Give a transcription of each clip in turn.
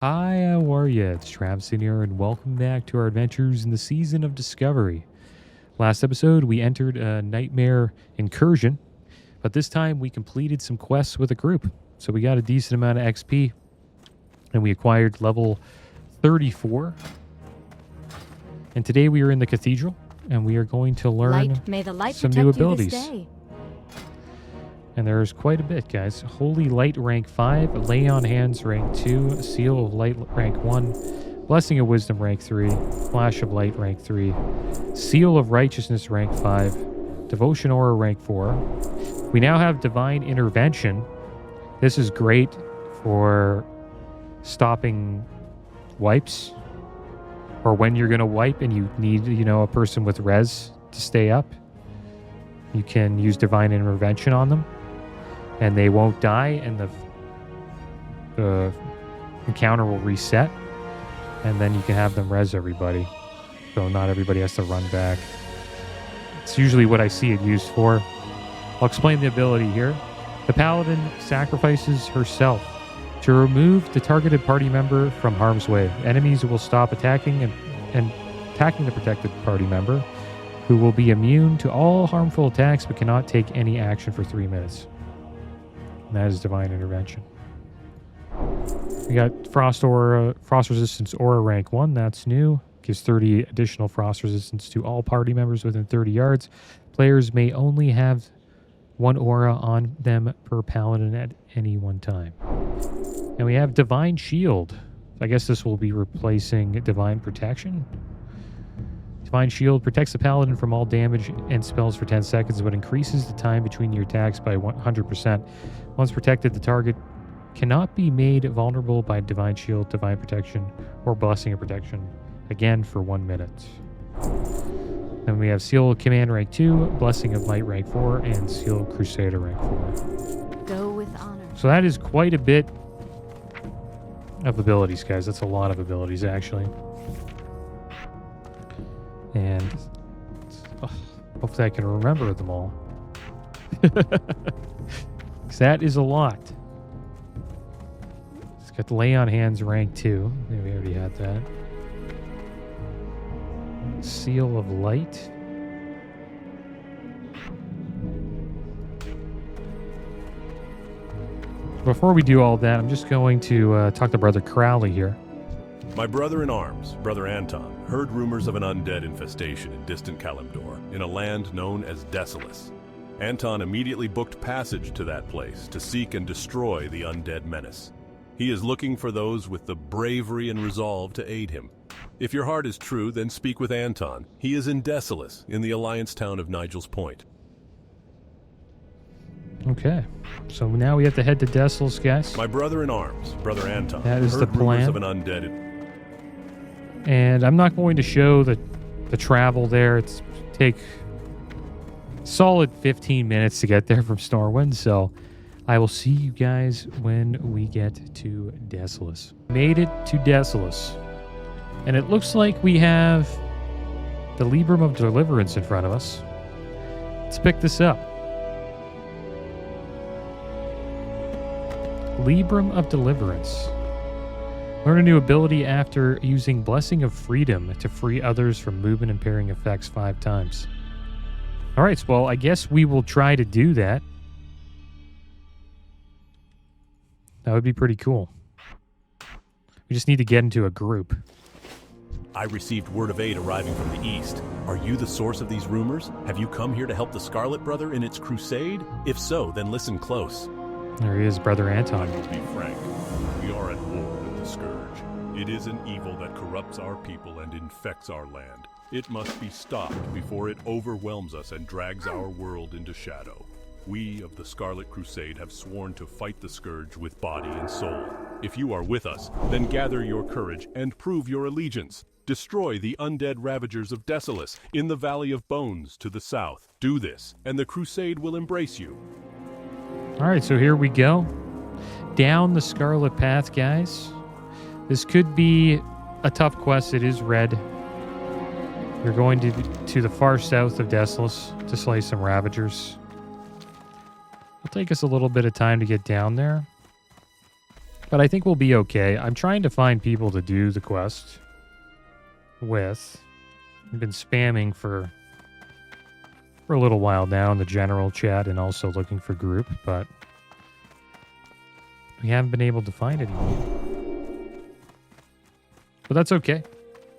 Hi, how are ya? It's Traviseen here, and welcome back to our adventures in the Season of Discovery. Last episode, we entered a nightmare incursion, but this time we completed some quests with a group. So we got a decent amount of XP, and we acquired level 34. And today we are in the cathedral, and we are going to learn some new abilities. And there's quite a bit, guys. Holy Light rank 5, Lay on Hands rank 2, Seal of Light rank 1, Blessing of Wisdom rank 3, Flash of Light rank 3, Seal of Righteousness rank 5, Devotion Aura rank 4. We now have Divine Intervention. This is great for stopping wipes, or when you're going to wipe and you need, a person with res to stay up. You can use Divine Intervention on them, and they won't die, and the encounter will reset, and then you can have them res everybody, so not everybody has to run back. It's usually what I see it used for. I'll explain the ability here. The Paladin sacrifices herself to remove the targeted party member from harm's way. Enemies will stop attacking and attacking the protected party member, who will be immune to all harmful attacks but cannot take any action for 3 minutes. And that is Divine Intervention. We got Frost Resistance Aura rank 1. That's new. Gives 30 additional Frost Resistance to all party members within 30 yards. Players may only have one aura on them per paladin at any one time. And we have Divine Shield. I guess this will be replacing Divine Protection. Divine Shield protects the paladin from all damage and spells for 10 seconds, but increases the time between your attacks by 100%. Once protected, the target cannot be made vulnerable by Divine Shield, Divine Protection, or Blessing of Protection, again for 1 minute. Then we have Seal of Command rank 2, Blessing of Light rank 4, and Seal of Crusader rank 4. Go with honor. So that is quite a bit of abilities, guys. That's a lot of abilities, actually. And hopefully I can remember them all. Because that is a lot. It's got Lay on Hands rank 2. Yeah, we already had that. Seal of Light. Before we do all that, I'm just going to talk to Brother Crowley here. My brother in arms, Brother Anton, heard rumors of an undead infestation in distant Kalimdor, in a land known as Desolus. Anton immediately booked passage to that place to seek and destroy the undead menace. He is looking for those with the bravery and resolve to aid him. If your heart is true, then speak with Anton. He is in Desolus, in the Alliance town of Nigel's Point. Okay, so now we have to head to Desolus, guys. My brother in arms, Brother Anton, that is heard the plan. Rumors of an undead. And I'm not going to show the travel there. It's take solid 15 minutes to get there from Starwind, so I will see you guys when we get to Desolus. Made it to Desolus. And it looks like we have the Librum of Deliverance in front of us. Let's pick this up. Librum of Deliverance. Learn a new ability after using Blessing of Freedom to free others from movement impairing effects 5 times. Alright, well, I guess we will try to do that. That would be pretty cool. We just need to get into a group. I received word of aid arriving from the east. Are you the source of these rumors? Have you come here to help the Scarlet Brother in its crusade? If so, then listen close. There he is, Brother Anton. I will be frank. We are at war with the Scourge. It is an evil that corrupts our people and infects our land. It must be stopped before it overwhelms us and drags our world into shadow. We of the Scarlet Crusade have sworn to fight the Scourge with body and soul. If you are with us, then gather your courage and prove your allegiance. Destroy the undead ravagers of Desolus in the Valley of Bones to the south. Do this, and the Crusade will embrace you. Alright, so here we go. Down the Scarlet Path, guys. This could be a tough quest. It is red. You're going to the far south of Desolus to slay some Ravagers. It'll take us a little bit of time to get down there. But I think we'll be okay. I'm trying to find people to do the quest with. I've been spamming for a little while now in the general chat and also looking for group, but we haven't been able to find anyone. But that's okay.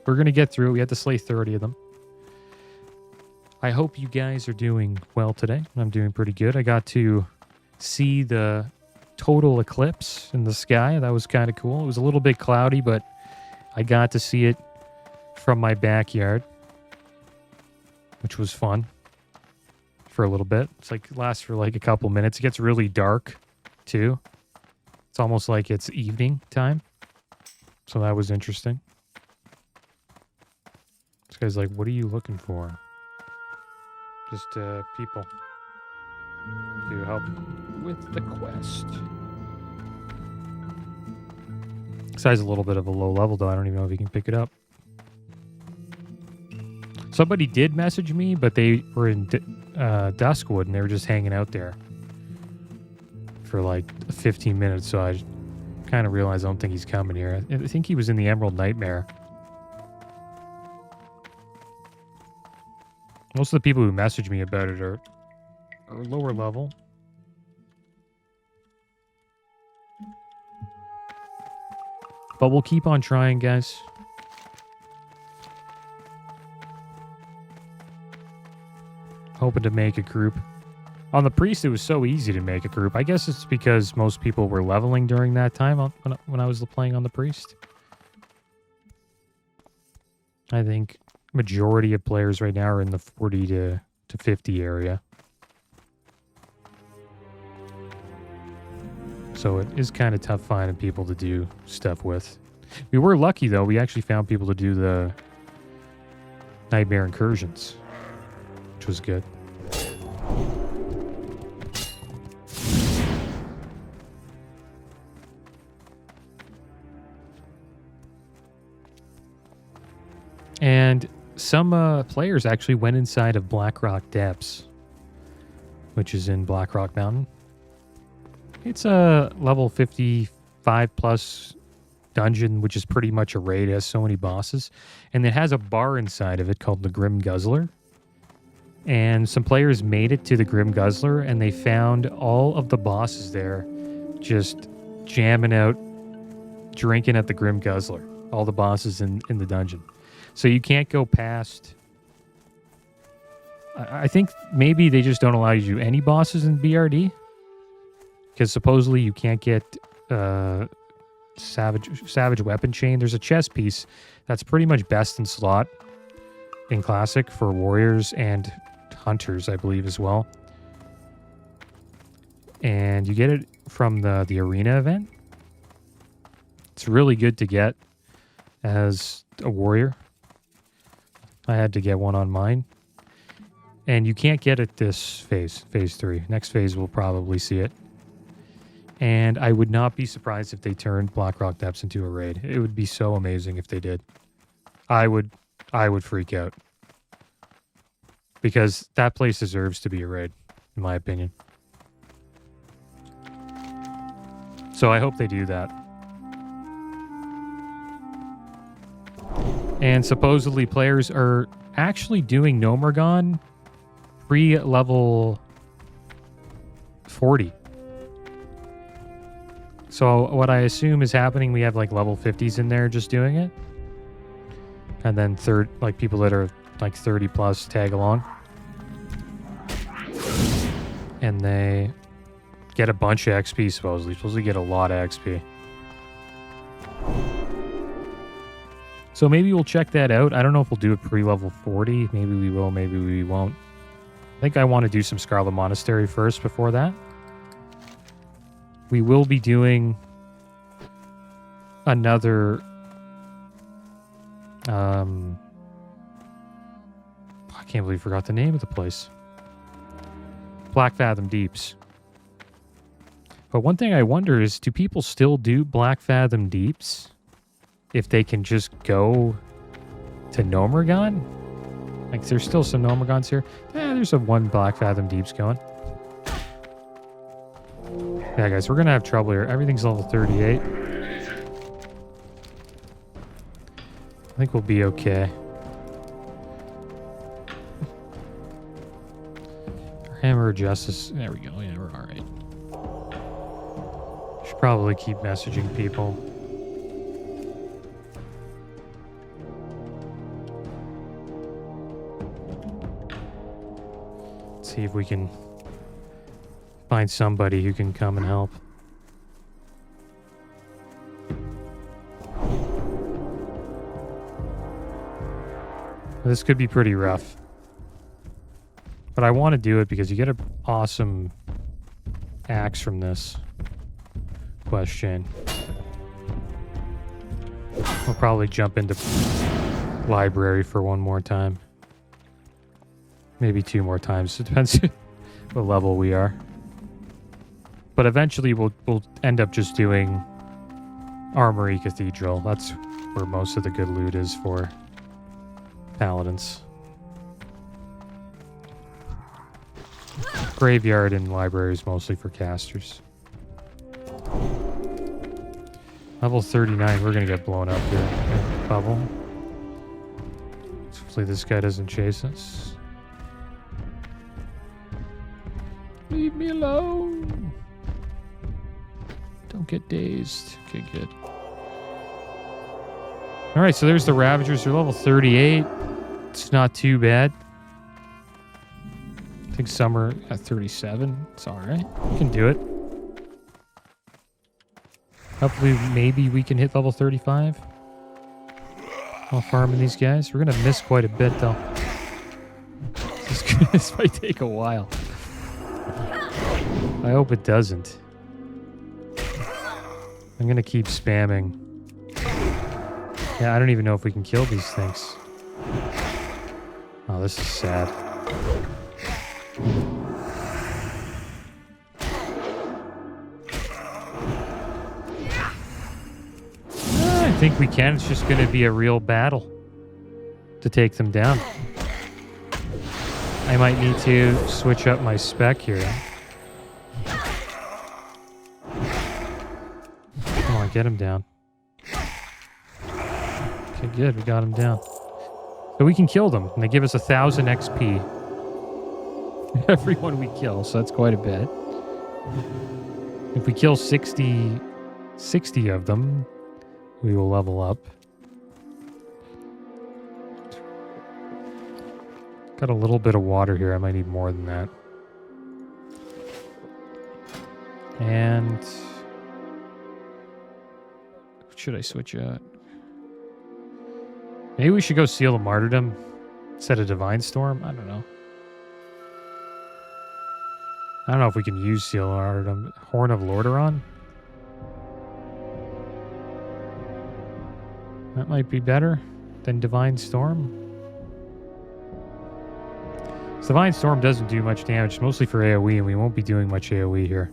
We're going to get through it. We had to slay 30 of them. I hope you guys are doing well today. I'm doing pretty good. I got to see the total eclipse in the sky. That was kind of cool. It was a little bit cloudy, but I got to see it from my backyard, which was fun for a little bit. It's like lasts for like a couple minutes. It gets really dark too. It's almost like it's evening time. So that was interesting. This guy's like, what are you looking for? Just people to help with the quest. This guy's a little bit of a low level though. I don't even know if he can pick it up. Somebody did message me, but they were in Duskwood and they were just hanging out there for like 15 minutes. So I kind of realized I don't think he's coming here. I think he was in the Emerald Nightmare. Most of the people who message me about it are lower level. But we'll keep on trying, guys. Hoping to make a group. On the priest, it was so easy to make a group. I guess it's because most people were leveling during that time when I was playing on the priest. I think majority of players right now are in the 40 to 50 area. So it is kind of tough finding people to do stuff with. We were lucky, though. We actually found people to do the Nightmare Incursions, which was good. And some players actually went inside of Blackrock Depths, which is in Blackrock Mountain. It's a level 55 plus dungeon, which is pretty much a raid. It has so many bosses. And it has a bar inside of it called the Grim Guzzler. And some players made it to the Grim Guzzler, and they found all of the bosses there just jamming out, drinking at the Grim Guzzler. All the bosses in the dungeon. So you can't go past... I think maybe they just don't allow you to do any bosses in BRD. Because supposedly you can't get Savage Weapon Chain. There's a chest piece that's pretty much best in slot in Classic for Warriors and Hunters, I believe, as well. And you get it from the Arena event. It's really good to get as a Warrior. I had to get one on mine. And you can't get it this phase 3. Next phase we'll probably see it. And I would not be surprised if they turned Blackrock Depths into a raid. It would be so amazing if they did. I would freak out. Because that place deserves to be a raid, in my opinion. So I hope they do that. And supposedly players are actually doing Nomergon pre-level 40. So what I assume is happening, we have like level 50s in there just doing it. And then like people that are like 30 plus tag along. And they get a bunch of XP supposedly get a lot of XP. So maybe we'll check that out. I don't know if we'll do it pre-level 40. Maybe we will, maybe we won't. I think I want to do some Scarlet Monastery first before that. We will be doing another... I can't believe I forgot the name of the place. Black Fathom Deeps. But one thing I wonder is, do people still do Black Fathom Deeps if they can just go to Nomergon? Like, there's still some Nomergons here. There's one Black Fathom Deeps going. Yeah, guys, we're going to have trouble here. Everything's level 38. think we'll be okay. Hammer of Justice. There we go. Yeah, we're all right. Should probably keep messaging people. Let's see if we can find somebody who can come and help. This could be pretty rough. But I want to do it because you get an awesome axe from this question. We'll probably jump into library for one more time. Maybe 2 more times. It depends what level we are. But eventually we'll end up just doing Armory Cathedral. That's where most of the good loot is for Paladins. Graveyard and libraries mostly for casters. Level 39, we're gonna get blown up here. Bubble. Hopefully this guy doesn't chase us. Leave me alone. Don't get dazed. Okay, good. Alright, so there's the Ravagers. They're level 38. It's not too bad. I think some are at 37. It's alright. We can do it. Hopefully, maybe we can hit level 35 while farming these guys. We're going to miss quite a bit, though. This might take a while. I hope it doesn't. I'm going to keep spamming. Yeah, I don't even know if we can kill these things. Oh, this is sad. I think we can. It's just going to be a real battle to take them down. I might need to switch up my spec here. Come on, get him down. Okay, good. We got him down. So we can kill them, and they give us 1,000 XP. Everyone we kill, so that's quite a bit. If we kill 60 of them, we will level up. Got a little bit of water here. I might need more than that. And should I switch out? Maybe we should go Seal of Martyrdom instead of Divine Storm. I don't know. I don't know if we can use Seal of Martyrdom. Horn of Lordaeron? That might be better than Divine Storm. Divine Storm doesn't do much damage. It's mostly for AoE, and we won't be doing much AoE here.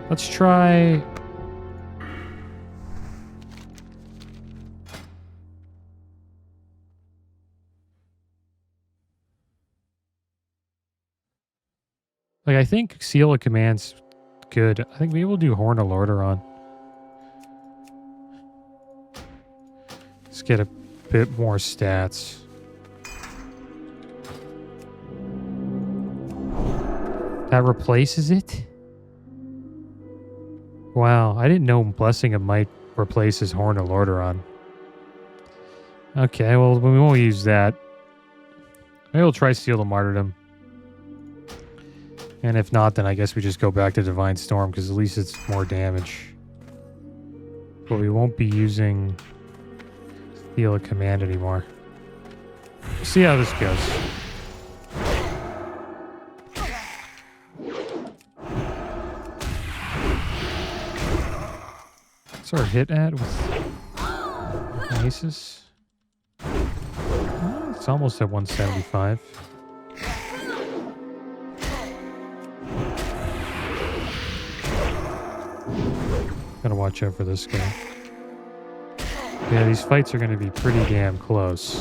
Let's try... Like, I think Seal of Command's good. I think maybe we'll do Horn of Lordaeron. Let's get a bit more stats. That replaces it? Wow, I didn't know Blessing of Might replaces Horn of Lordaeron. Okay, well, we won't use that. Maybe we'll try Seal of Martyrdom. And if not, then I guess we just go back to Divine Storm, because at least it's more damage. But we won't be using Seal of Command anymore. We'll see how this goes. What's our hit at with Aces? Oh, it's almost at 175. Gotta watch out for this guy. Yeah, these fights are gonna be pretty damn close.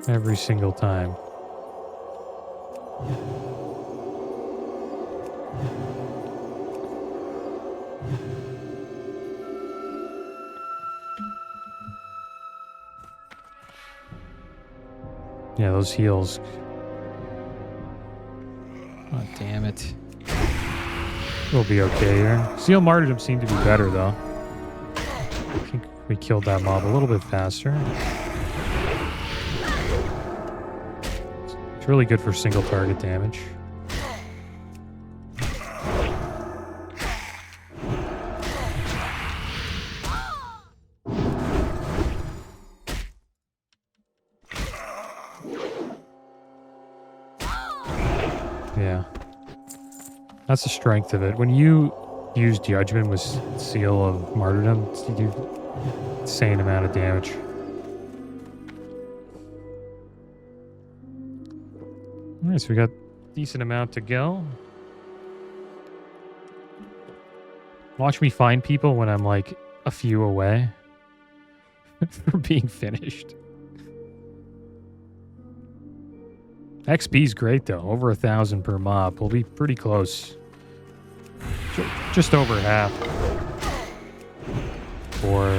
Every single time. Yeah, those heals. Oh, damn it. We'll be okay here. Seal Martyrdom seemed to be better, though. I think we killed that mob a little bit faster. It's really good for single target damage. Yeah. That's the strength of it. When you use Judgment with Seal of Martyrdom, you do insane amount of damage. Alright, so we got a decent amount to go. Watch me find people when I'm like a few away from being finished. XP's great though, over 1,000 per mob. We'll be pretty close. Just over half for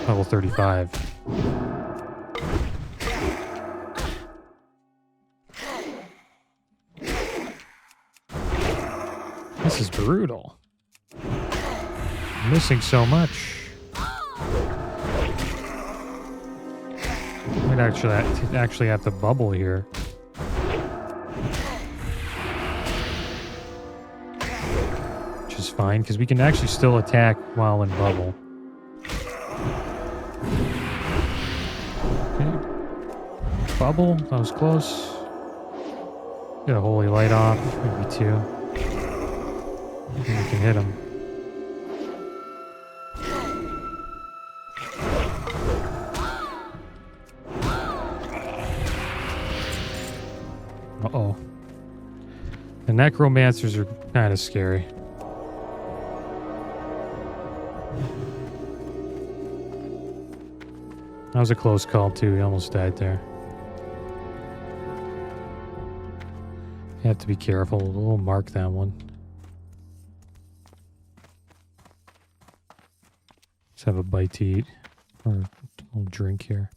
level 35. This is brutal. I'm missing so much. Might actually have to bubble here. Which is fine, because we can actually still attack while in bubble. Okay. Bubble, that was close. Get a holy light off, maybe 2. And we can hit him. Uh-oh. The necromancers are kind of scary. That was a close call too. He almost died there. You have to be careful. We'll mark that one. Let's have a bite to eat. Or a little drink here.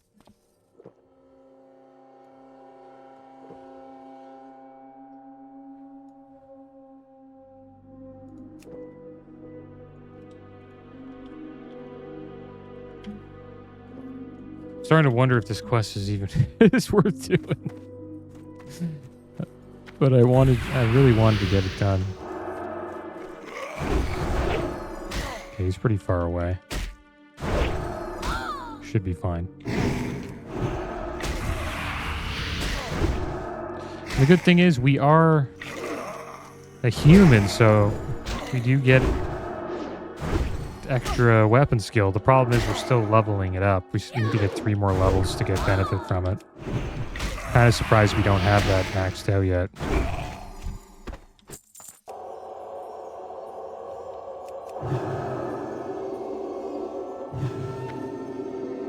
Starting to wonder if this quest is even is worth doing. But I really wanted to get it done. Okay, he's pretty far away. Should be fine. The good thing is we are a human, so we do get extra weapon skill. The problem is we're still leveling it up. We need to get 3 more levels to get benefit from it. Kind of surprised we don't have that maxed out yet.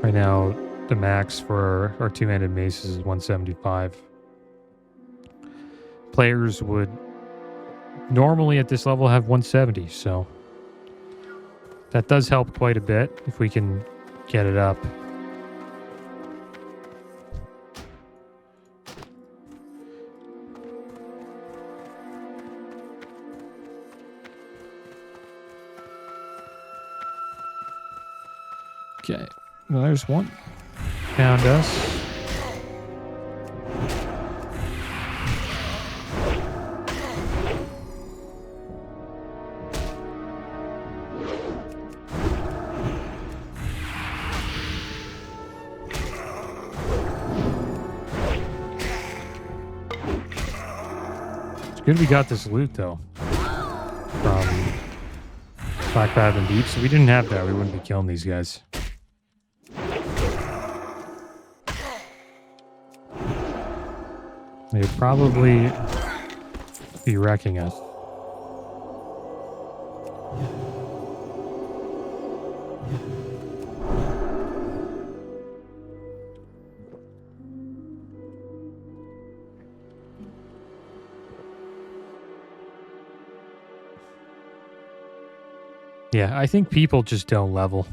Right now, the max for our two-handed maces is 175. Players would normally at this level have 170, so that does help quite a bit if we can get it up. Okay, well, there's one. Found us. Good we got this loot, though, from Black Fathom Deep. So we didn't have that, we wouldn't be killing these guys. They'd probably be wrecking us. Yeah, I think people just don't level.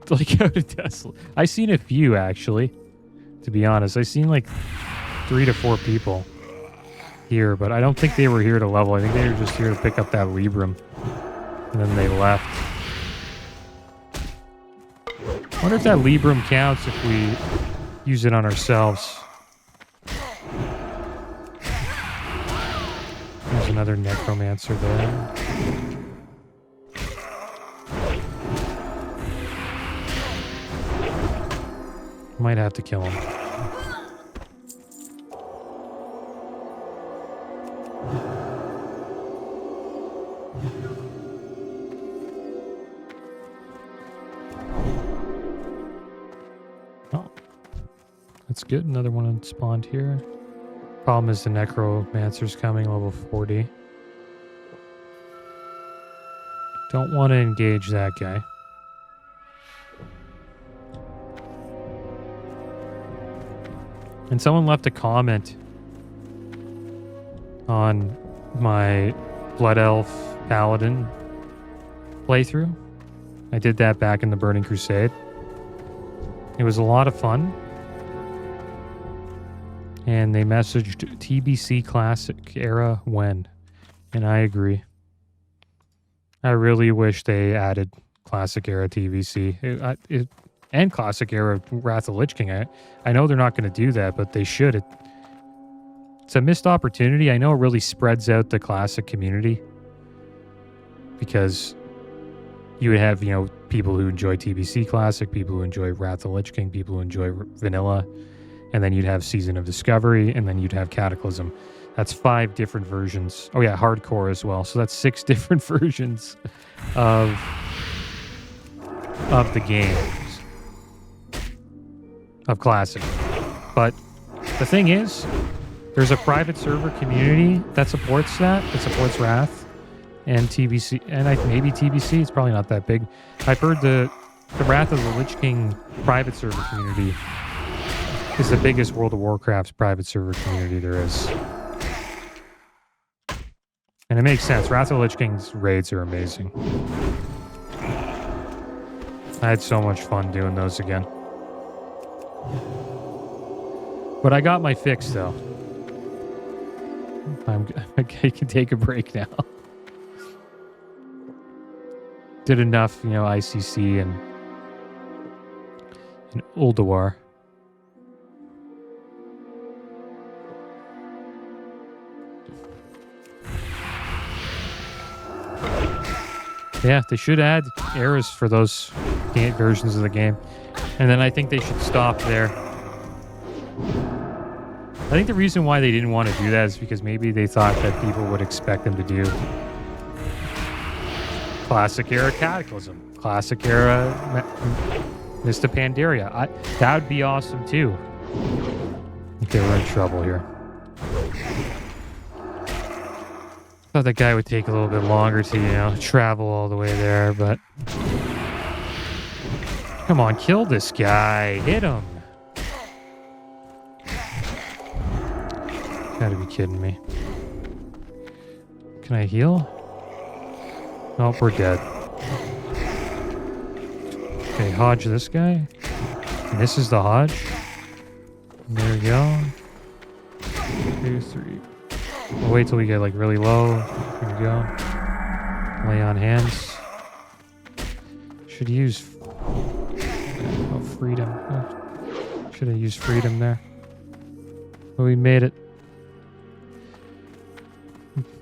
Like out of Tesla. I've seen a few, actually. to be honest. I seen like 3 to 4 people here, but I don't think they were here to level. I think they were just here to pick up that Libram, and then they left. I wonder if that Libram counts if we use it on ourselves. There's another necromancer there. Might have to kill him. Oh, that's good. Another one spawned here. Problem is the necromancer's coming, level 40. Don't want to engage that guy. And someone left a comment on my Blood Elf Paladin playthrough. I did that back in the Burning Crusade. It was a lot of fun. And they messaged TBC Classic era when. And I agree. I really wish they added Classic era TBC. And Classic era Wrath of Lich King. I know they're not going to do that, but they should. It's a missed opportunity. I know it really spreads out the Classic community. Because you would have, people who enjoy TBC Classic, people who enjoy Wrath of Lich King, people who enjoy Vanilla. And then you'd have Season of Discovery, and then you'd have Cataclysm. That's 5 different versions. Oh yeah, Hardcore as well. So that's 6 different versions of the game. Of Classic. But the thing is, there's a private server community that supports Wrath and TBC, and maybe TBC. It's probably not that big. I've heard the Wrath of the Lich King private server community is the biggest World of Warcraft private server community there is. And it makes sense. Wrath of the Lich King's raids are amazing. I had so much fun doing those again. But I got my fix, though. I can take a break now. Did enough, ICC and Ulduar. Yeah, they should add eras for those versions of the game. And then I think they should stop there. I think the reason why they didn't want to do that is because maybe they thought that people would expect them to do Classic Era Cataclysm, Classic Era Mist of Pandaria. That would be awesome too. I think they were in trouble here. Thought that guy would take a little bit longer to, travel all the way there, but... Come on, kill this guy. Hit him. Gotta be kidding me. Can I heal? Nope, we're dead. Okay, Hodge this guy. And this is the Hodge. And there we go. 2, 3. We'll wait till we get really low. Here we go. Lay on hands. Should use freedom. Should have used freedom there. But we made it.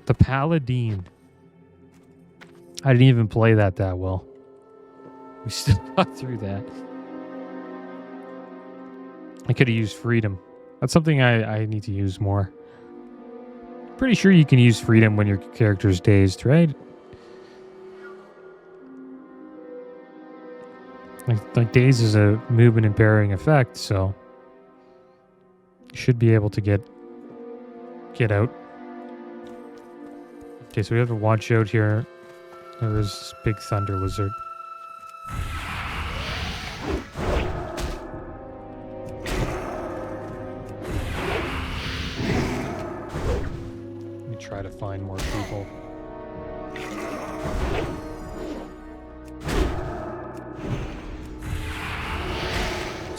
The Paladin. I didn't even play that well. We still got through that. I could have used freedom. That's something I need to use more. Pretty sure you can use freedom when your character's dazed, right? Like daze is a movement impairing effect, so you should be able to get out. Okay, so we have to watch out here. There's this big thunder lizard. Let me try to find more people.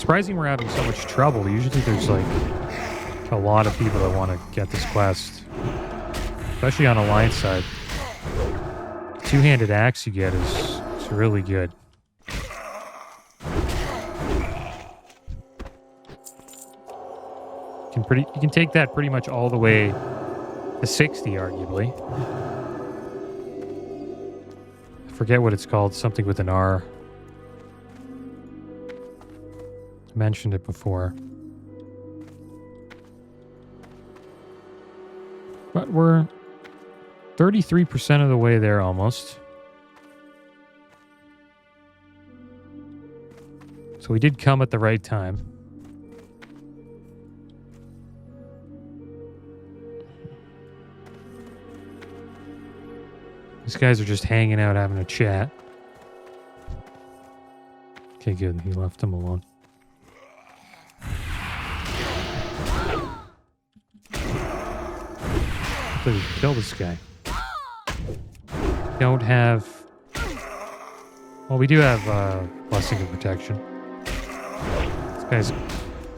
surprising we're having so much trouble. Usually there's like a lot of people that want to get this quest. Especially on Alliance side. The two-handed axe you get is really good. You can take that pretty much all the way to 60, arguably. I forget what it's called. Something with an R. I mentioned it before. But we're 33% of the way there almost. So we did come at the right time. These guys are just hanging out, having a chat. Okay, good. He left them alone. So we can kill this guy. Don't have... Well, we do have Blessing of Protection. This guy's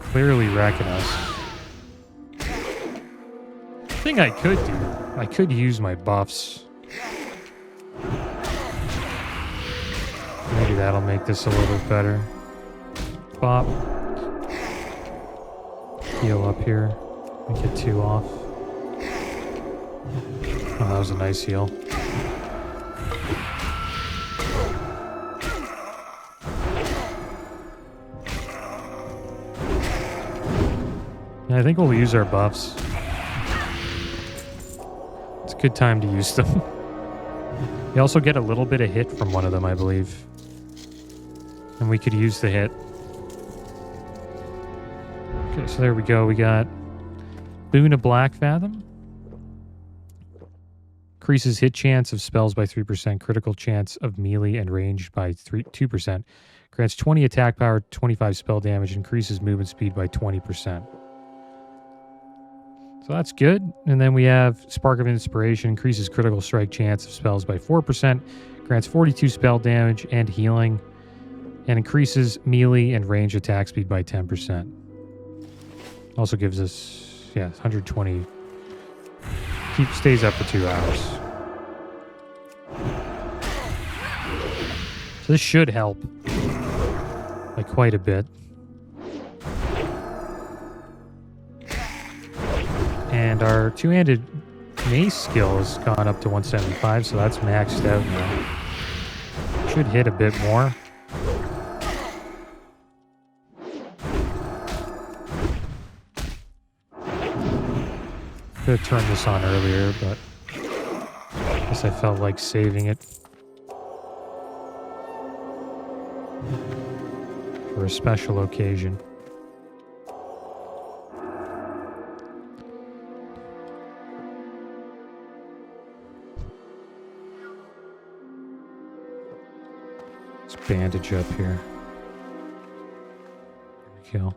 clearly wrecking us. Thing I could do, I could use my buffs. Maybe that'll make this a little bit better. Bop. Heal up here. Make it 2 off. Oh, that was a nice heal. Yeah, I think we'll use our buffs. It's a good time to use them. You also get a little bit of hit from one of them, I believe. And we could use the hit. Okay, so there we go. We got Boon of Black Fathom. Increases hit chance of spells by 3%. Critical chance of melee and ranged by 2%. Grants 20 attack power, 25 spell damage. Increases movement speed by 20%. So that's good. And then we have Spark of Inspiration. Increases critical strike chance of spells by 4%. Grants 42 spell damage and healing. And increases melee and range attack speed by 10%. Also gives us, 120. Stays up for 2 hours. So this should help. Like quite a bit. And our two-handed mace skill has gone up to 175, so that's maxed out now. Should hit a bit more. Could have turned this on earlier, but I guess I felt like saving it for a special occasion. Let's bandage up here. There we go.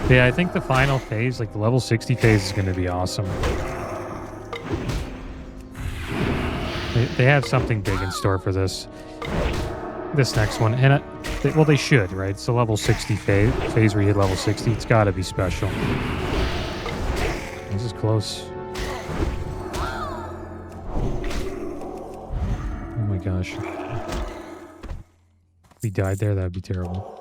Yeah, I think the final phase, like the level 60 phase, is going to be awesome. They have something big in store for this next one. And they should, right? It's the level 60 phase where you hit level 60. It's got to be special. This is close. Oh my gosh. If we died there, that would be terrible.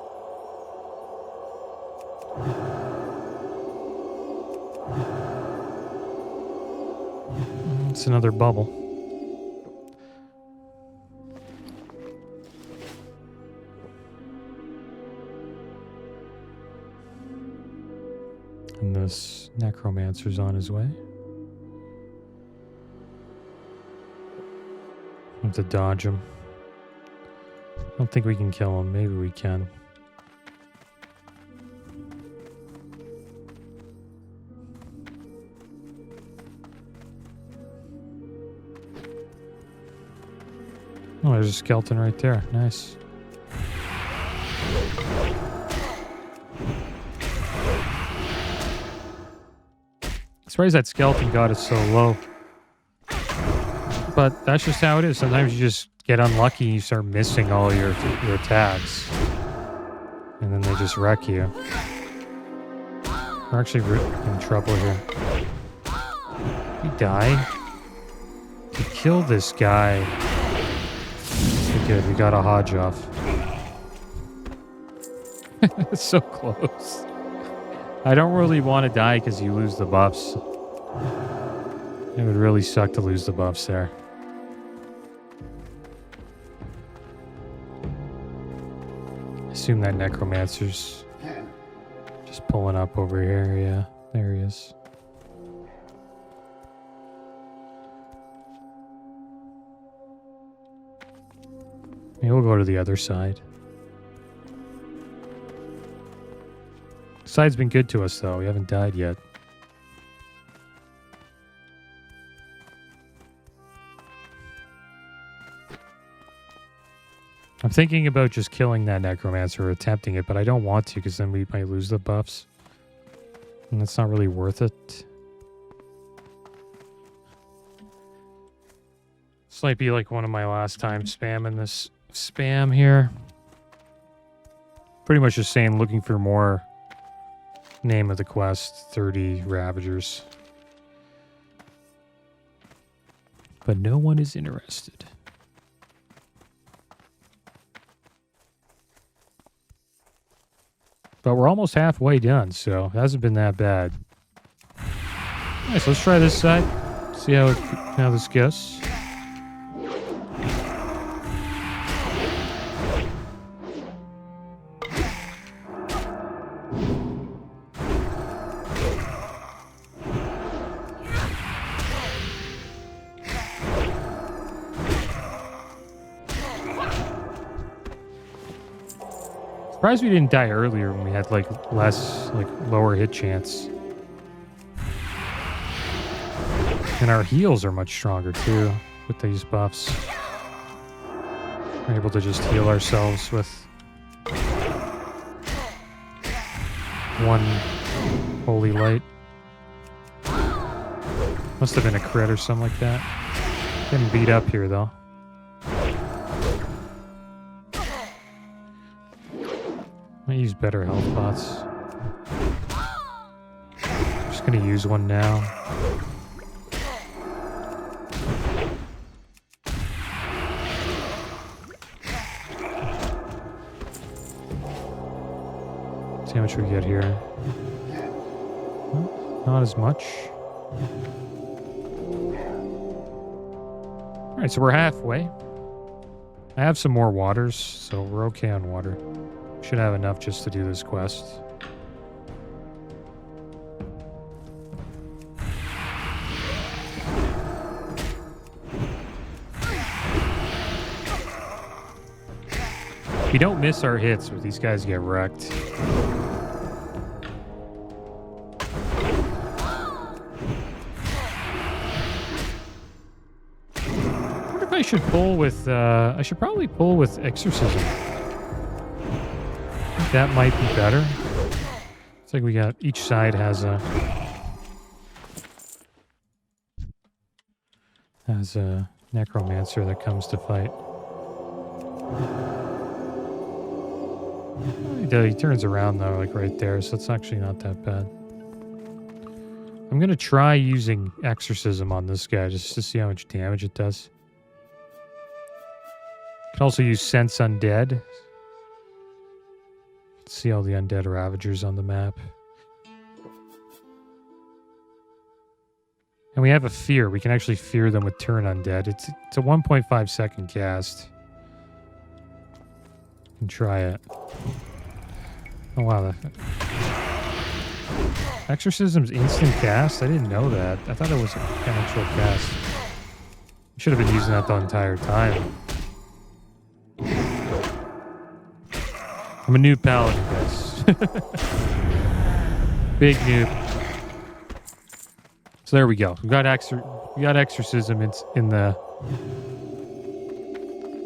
It's another bubble. And this necromancer's on his way. I have to dodge him. I don't think we can kill him. Maybe we can. Oh, there's a skeleton right there. Nice. Surprised that skeleton god is so low. But that's just how it is. Sometimes you just get unlucky and you start missing all your attacks. And then they just wreck you. We're actually in trouble here. We die? We killed this guy. Okay, good. We got a Hodge off. It's so close. I don't really want to die because you lose the buffs. It would really suck to lose the buffs there. I assume that Necromancer's just pulling up over here. Yeah, there he is. Maybe we'll go to the other side. This side's been good to us, though. We haven't died yet. I'm thinking about just killing that Necromancer or attempting it, but I don't want to because then we might lose the buffs. And that's not really worth it. This might be like one of my last times spamming this spam here. Pretty much just saying looking for more name of the quest, 30 Ravagers. But no one is interested. But we're almost halfway done, so it hasn't been that bad. Nice, let's try this side. See how this goes. Surprised we didn't die earlier when we had lower hit chance. And our heals are much stronger too with these buffs. We're able to just heal ourselves with one holy light. Must have been a crit or something like that. Getting beat up here though. I use better health pots. Just gonna use one now. See how much we get here. Well, not as much. Alright, so we're halfway. I have some more waters, so we're okay on water. Should have enough just to do this quest. If you don't miss our hits, these guys get wrecked. I wonder if I should pull with, I should probably pull with Exorcism. That might be better. It's like we got, each side has a Necromancer that comes to fight. He turns around though, like right there, so it's actually not that bad. I'm gonna try using Exorcism on this guy just to see how much damage it does. Can also use Sense Undead. See all the undead Ravagers on the map. And we have a fear. We can actually fear them with turn undead. It's a 1.5 second cast. You can try it. Oh wow. Exorcism's instant cast? I didn't know that. I thought it was an actual cast. I should have been using that the entire time. I'm a noob paladin, guys. Big noob. So there we go. We got Exorcism in the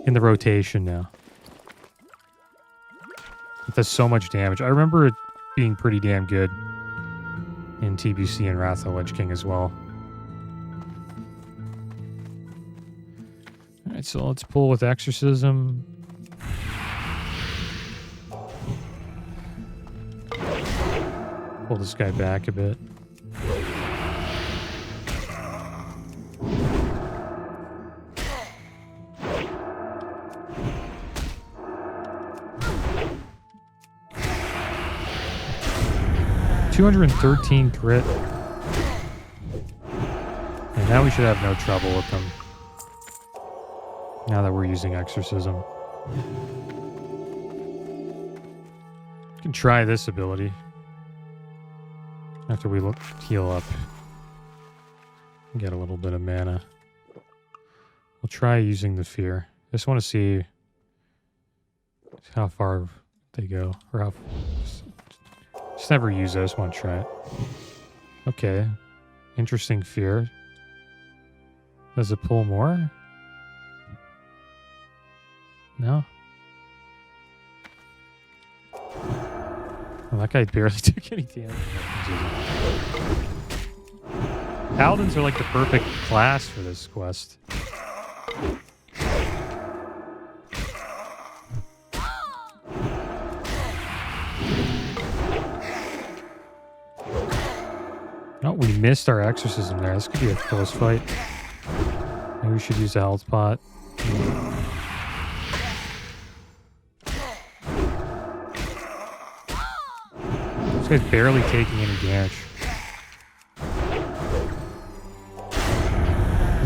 rotation now. It does so much damage. I remember it being pretty damn good. in TBC and Wrath of the Lich King as well. Alright, so let's pull with Exorcism. Pull this guy back a bit. $213 crit. And now we should have no trouble with them. Now that we're using Exorcism. We can try this ability. After we heal up. Get a little bit of mana. We'll try using the Fear. Just want to see how far they go. Or how... Just never use it. I just want to try it. Okay. Interesting Fear. Does it pull more? No? Well, that guy barely took any damage. Paladins are like the perfect class for this quest. Oh, we missed our Exorcism there. This could be a close fight. Maybe we should use a health pot. This guy's barely taking any damage.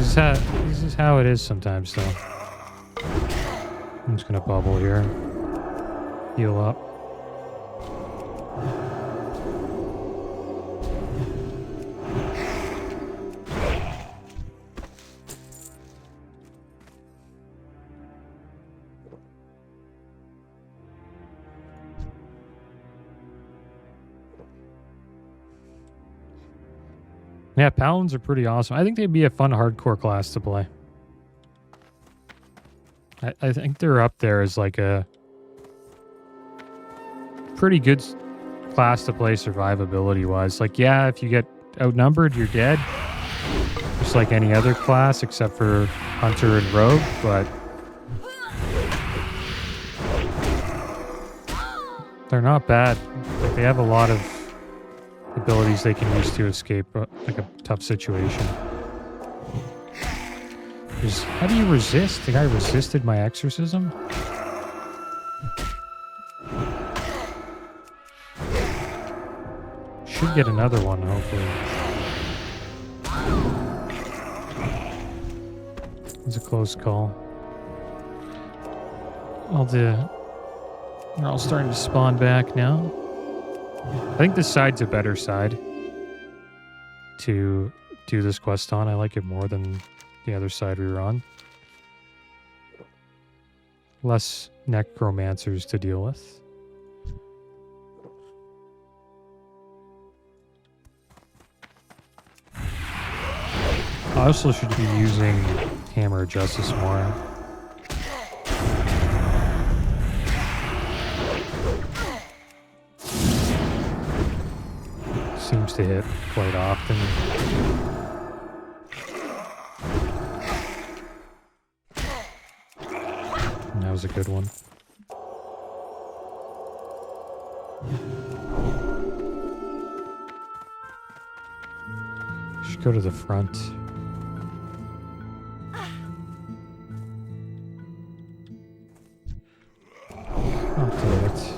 This is how it is sometimes, though. I'm just gonna bubble here. Heal up. Yeah, Paladins are pretty awesome. I think they'd be a fun hardcore class to play. I think they're up there as like a pretty good class to play survivability-wise. Like, yeah, if you get outnumbered, you're dead. Just like any other class except for Hunter and Rogue, but they're not bad. Like, they have a lot of abilities they can use to escape like a tough situation. How do you resist? The guy resisted my Exorcism? Should get another one, hopefully. It's a close call. They're all starting to spawn back now. I think this side's a better side to do this quest on. I like it more than the other side we were on. Less necromancers to deal with. I also should be using Hammer of Justice more. Seems to hit quite often. And that was a good one. Should go to the front. Oh, damn it.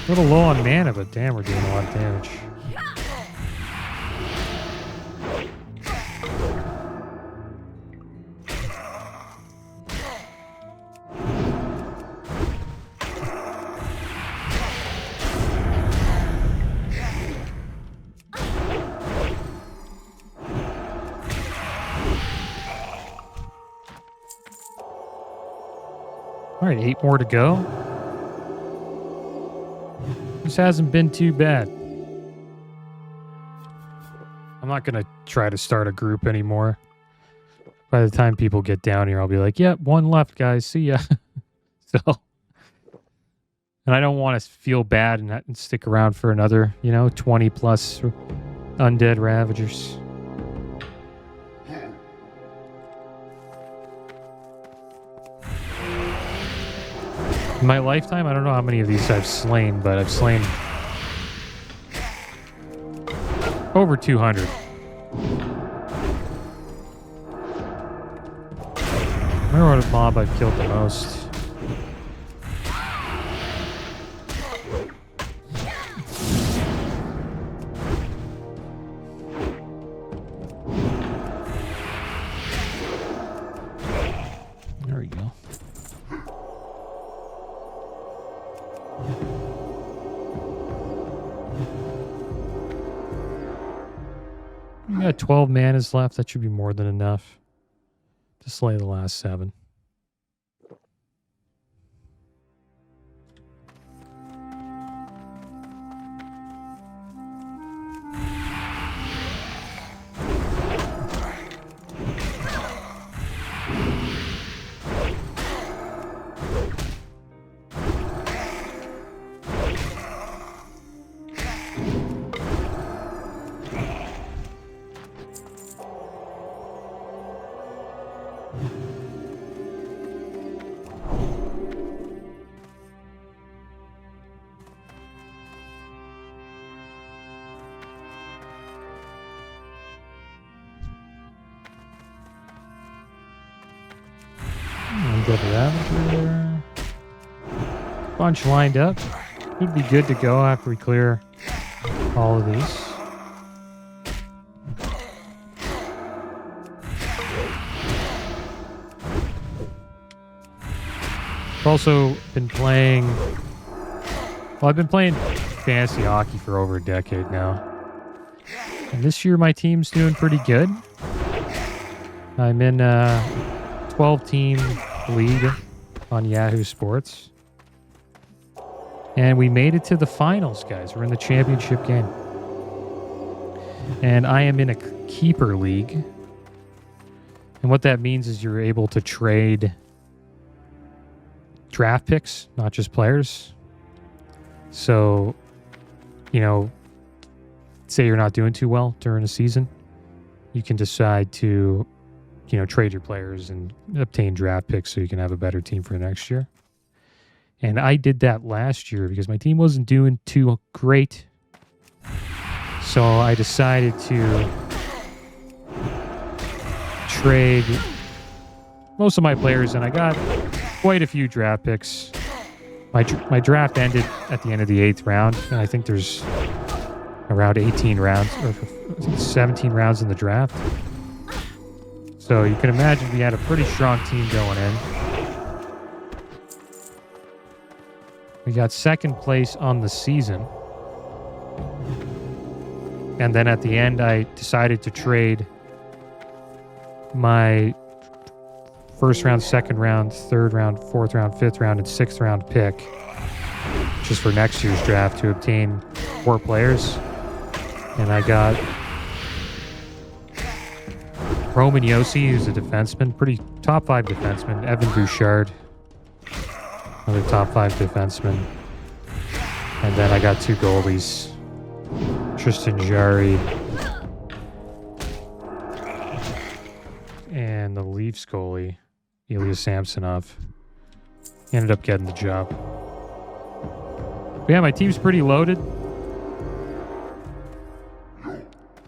A little low on mana, but damn, we're doing a lot of damage. All right, 8 more to go. This hasn't been too bad. I'm not going to try to start a group anymore. By the time people get down here, I'll be like, yep, 1 left, guys. See ya. So, And I don't want to feel bad and stick around for another, 20 plus undead Ravagers. In my lifetime, I don't know how many of these I've slain, but I've slain over 200. I remember what mob I've killed the most. There we go. We got 12 manas left. That should be more than enough to slay the last 7. Got the Ravager. Bunch lined up. Should be good to go after we clear all of these. I've also been playing... Well, I've been playing fantasy hockey for over a decade now. And this year my team's doing pretty good. I'm in a 12-team league on Yahoo Sports. And we made it to the finals, guys. We're in the championship game. And I am in a keeper league. And what that means is you're able to trade draft picks, not just players. So, say you're not doing too well during a season, you can decide to trade your players and obtain draft picks so you can have a better team for next year. And I did that last year because my team wasn't doing too great. So I decided to trade most of my players, and I got quite a few draft picks. My draft ended at the end of the 8th round, and I think there's around 18 rounds, or I think 17 rounds in the draft. So you can imagine we had a pretty strong team going in. We got second place on the season. And then at the end, I decided to trade my first round, second round, third round, fourth round, fifth round, and sixth round pick just for next year's draft to obtain 4 players. And I got Roman Yossi, who's a defenseman, pretty top 5 defenseman. Evan Bouchard, another top 5 defenseman. And then I got 2 goalies, Tristan Jarry and the Leafs goalie, Ilya Samsonov. He ended up getting the job. But yeah, my team's pretty loaded. I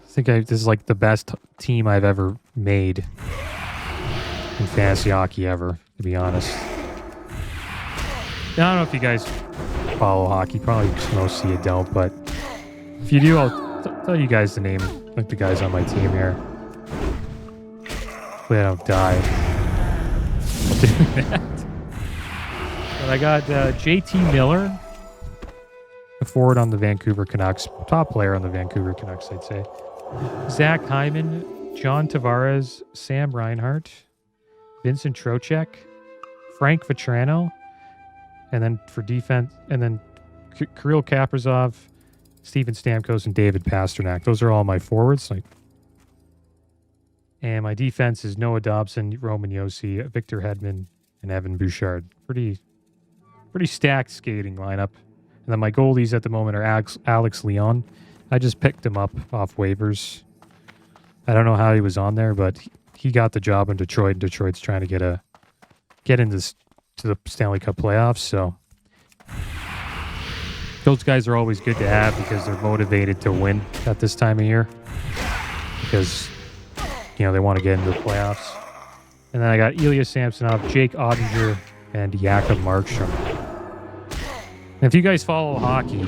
think this is like the best team I've ever made in fantasy hockey ever, to be honest. Now, I don't know if you guys follow hockey. Probably most of you don't, but if you do, I'll tell you guys the name, like the guys on my team here. Hopefully I don't die while doing that. But I got JT Miller, a forward on the Vancouver Canucks, top player on the Vancouver Canucks, I'd say. Zach Hyman, John Tavares, Sam Reinhart, Vincent Trocheck, Frank Vetrano, and then for defense, and then Kirill Kaprizov, Steven Stamkos, and David Pasternak. Those are all my forwards. And my defense is Noah Dobson, Roman Yossi, Victor Hedman, and Evan Bouchard. Pretty pretty stacked skating lineup. And then my goalies at the moment are Alex Leon. I just picked him up off waivers. I don't know how he was on there, but he got the job in Detroit. Detroit's trying to get into to the Stanley Cup playoffs. So those guys are always good to have because they're motivated to win at this time of year. Because, you know, they want to get into the playoffs. And then I got Ilya Samsonov, Jake Ottinger, and Jakob Markstrom. And if you guys follow hockey,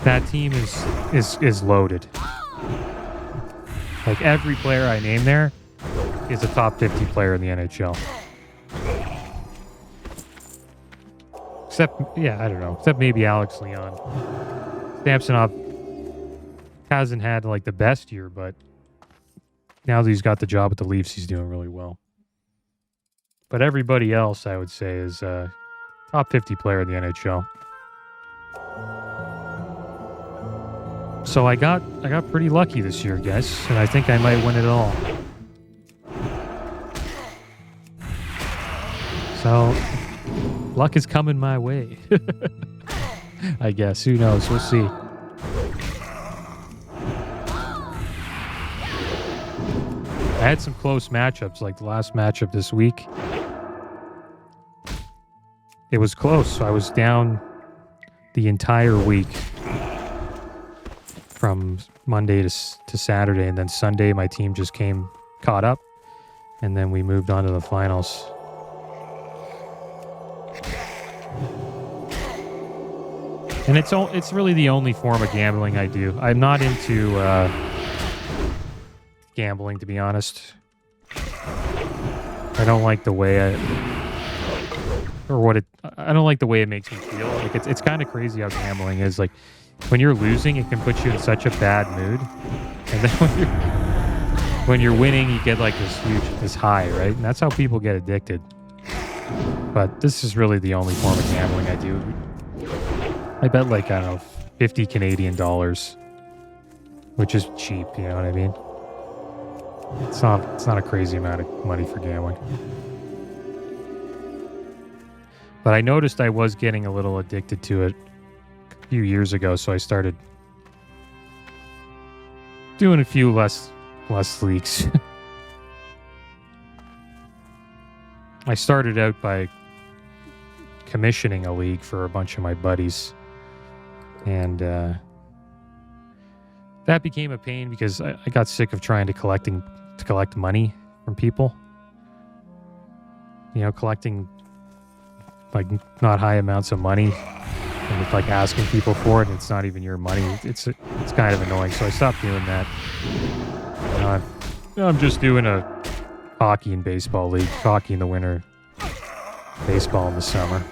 that team is loaded. Like every player I name there is a top 50 player in the NHL. Except, yeah, I don't know. Except maybe Alex Leon. Samsonov hasn't had like the best year, but now that he's got the job at the Leafs, he's doing really well. But everybody else, I would say, is top 50 player in the NHL. So I got pretty lucky this year, guys, and I think I might win it all. So luck is coming my way. I guess. Who knows? We'll see. I had some close matchups, like the last matchup this week. It was close, so I was down the entire week from Monday to Saturday, and then Sunday my team just caught up, and then we moved on to the finals. And it's really the only form of gambling I do. I'm not into gambling, to be honest. I don't like the way I don't like the way it makes me feel. Like it's kind of crazy how gambling is. Like when you're losing, it can put you in such a bad mood, and then when you're winning, you get like this high, right? And that's how people get addicted. But this is really the only form of gambling I do. I bet like, I don't know, 50 Canadian dollars, which is cheap, you know what I mean? It's not a crazy amount of money for gambling. But I noticed I was getting a little addicted to it a few years ago, so I started doing a few less leagues. I started out by commissioning a league for a bunch of my buddies, and that became a pain because I got sick of trying to collect money from people. You know, collecting like not high amounts of money and it's like asking people for it, and it's not even your money. It's kind of annoying, so I stopped doing that. I'm just doing a hockey and baseball league. Hockey in the winter, baseball in the summer.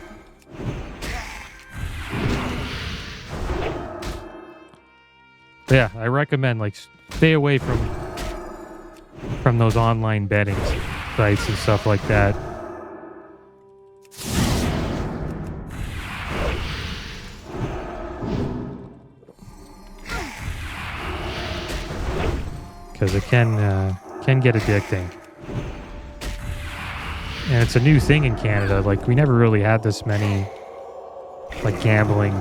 But yeah, I recommend like stay away from those online betting sites and stuff like that. Because it can get addicting. And it's a new thing in Canada. Like, we never really had this many, like, gambling,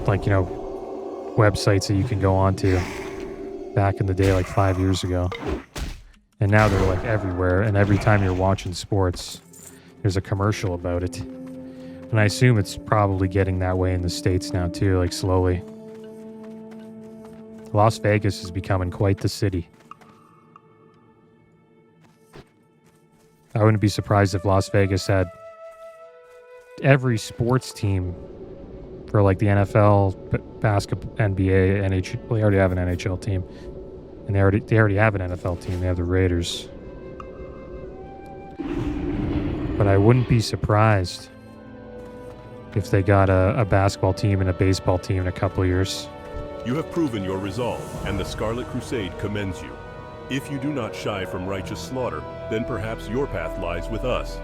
like, you know, websites that you can go onto back in the day, like 5 years ago. And now they're, like, everywhere. And every time you're watching sports, there's a commercial about it. And I assume it's probably getting that way in the States now, too, like, slowly. Las Vegas is becoming quite the city. I wouldn't be surprised if Las Vegas had every sports team for like the NFL, basketball, NBA, NHL. Well, they already have an NHL team, and they already have an NFL team. They have the Raiders. But I wouldn't be surprised if they got a basketball team and a baseball team in a couple of years. You have proven your resolve, and the Scarlet Crusade commends you. If you do not shy from righteous slaughter, then perhaps your path lies with us.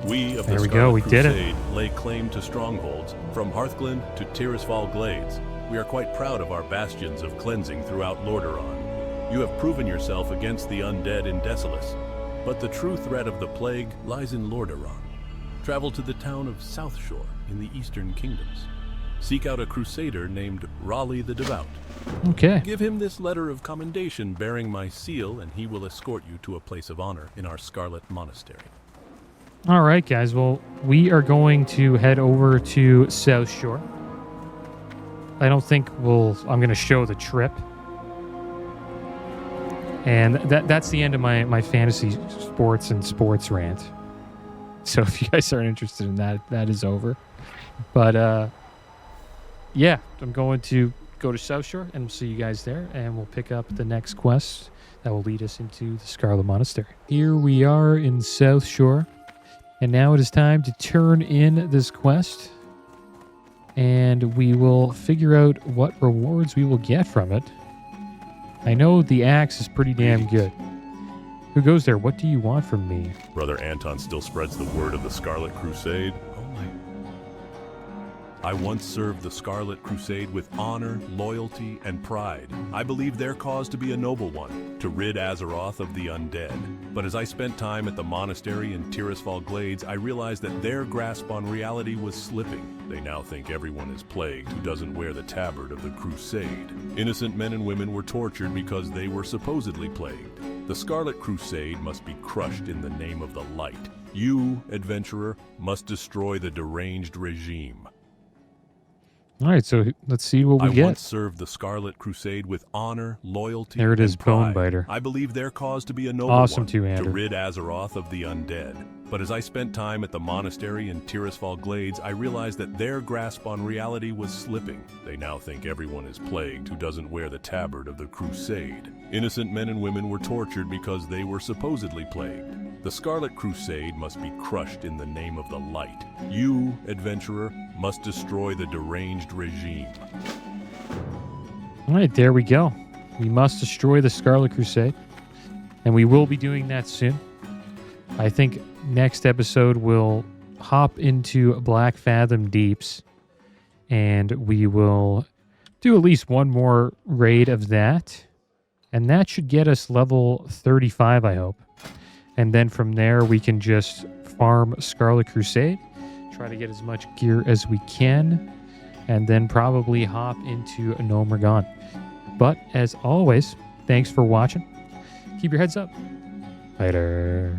We of the Scarlet Crusade lay claim to strongholds, from Hearthglen to Tirisfal Glades. We are quite proud of our bastions of cleansing throughout Lordaeron. You have proven yourself against the undead in Desolace. But the true threat of the plague lies in Lordaeron. Travel to the town of South Shore in the Eastern Kingdoms. Seek out a crusader named Raleigh the Devout. Okay. Give him this letter of commendation bearing my seal, and he will escort you to a place of honor in our Scarlet Monastery. All right, guys. Well, we are going to head over to South Shore. I don't think I'm going to show the trip. And that's the end of my fantasy sports and sports rant. So if you guys aren't interested in that, that is over. But yeah, I'm going to go to South Shore and we'll see you guys there, and we'll pick up the next quest that will lead us into the Scarlet Monastery. Here we are in South Shore, and now it is time to turn in this quest, and we will figure out what rewards we will get from it. I know the axe is pretty damn good. Who goes there? What do you want from me? Brother Anton still spreads the word of the Scarlet Crusade. Oh my. I once served the Scarlet Crusade with honor, loyalty, and pride. I believed their cause to be a noble one, to rid Azeroth of the undead. But as I spent time at the monastery in Tirisfal Glades, I realized that their grasp on reality was slipping. They now think everyone is plagued who doesn't wear the tabard of the Crusade. Innocent men and women were tortured because they were supposedly plagued. The Scarlet Crusade must be crushed in the name of the light. You, adventurer, must destroy the deranged regime. All right, so let's see what we I get. once served the Scarlet Crusade with honor, loyalty, There it is, and pride. Bonebiter. I believe their cause to be a noble Awesome one, two-hander. to rid Azeroth of the undead. But as I spent time at the monastery in Tirisfal Glades, I realized that their grasp on reality was slipping. They now think everyone is plagued who doesn't wear the tabard of the Crusade. Innocent men and women were tortured because they were supposedly plagued. The Scarlet Crusade must be crushed in the name of the light. You, adventurer, must destroy the deranged regime. All right, there we go. We must destroy the Scarlet Crusade, and we will be doing that soon. I think next episode we'll hop into Black Fathom Deeps, and we will do at least one more raid of that, and that should get us level 35, I hope. And then from there, we can just farm Scarlet Crusade, try to get as much gear as we can, and then probably hop into Nomergon. But as always, thanks for watching. Keep your heads up. Later.